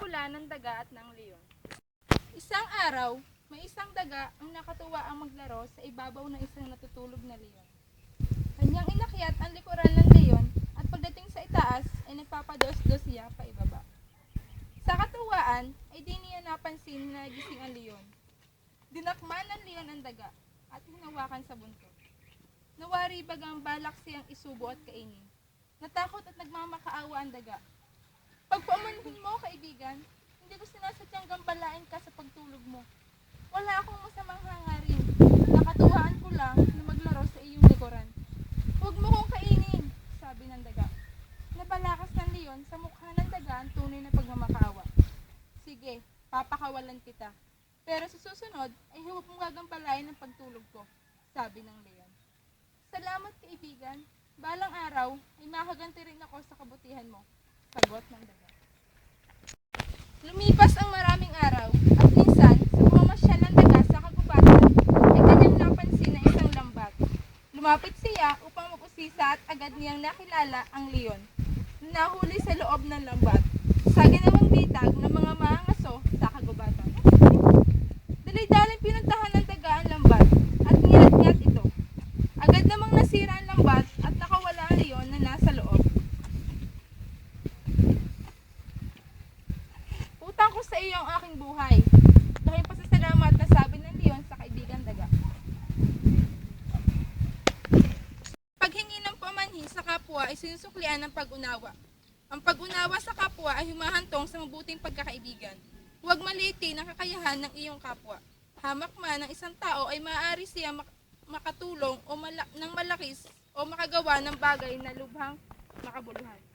Pelikula ng daga at ng leon. Isang araw, may isang daga ang nakatuwa ang maglaro sa ibabaw ng isang natutulog na leon. Kanyang inakyat ang likuran ng leon at pagdating sa itaas ay nagpapados-dos siya pa ibaba. Sa katuwaan ay di niya napansin na nagising ang leon. Dinakman ng leon ang daga at hinawakan sa buntot. Nawari bagang balak siyang isubo at kainin. Natakot at nagmamakaawa ang daga. Pagpamanhin mo, kaibigan, hindi ko sinasadyang gambalain ka sa pagtulog mo. Wala akong masamang hangarin. Nakatuwaan ko lang na maglaro sa iyong likuran. Huwag mo kong kainin, sabi ng daga. Napalakas ng leon sa mukha ng daga ang tunay na pagmamakaawa. Sige, papakawalan kita. Pero sa susunod ay huwag mong gagampalain ang pagtulog ko, sabi ng leon. Salamat, kaibigan. Balang araw ay makaganti rin ako sa kabutihan mo, sagot ng daga. Lumipas ang maraming araw at minsan sa pamamasyal ng daga sa kagubatan ay kanyang napansin na isang lambat. Lumapit siya upang mag-usisa at agad niyang nakilala ang leon na nahuli sa loob ng lambat sa ginawang bitag ng mga mangangaso sa kagubatan. Dali-daling pinuntahan ng daga ang lambat at ngilat-ngilat ito. Agad namang nasira ang lambat at nakawala ang leon na nasa loob. Utang ko sa iyo ang aking buhay. Dahil pasasalamat na sabi ng leon sa kaibigan daga. Paghingi ng pamanhin sa kapwa ay sinusuklian ng pag-unawa. Ang pag-unawa sa kapwa ay humahantong sa mabuting pagkakaibigan. Huwag maliitin ang kakayahan ng iyong kapwa. Hamak man ng isang tao ay maaari siya makatulong o ng malakis o makagawa ng bagay na lubhang makabuluhan.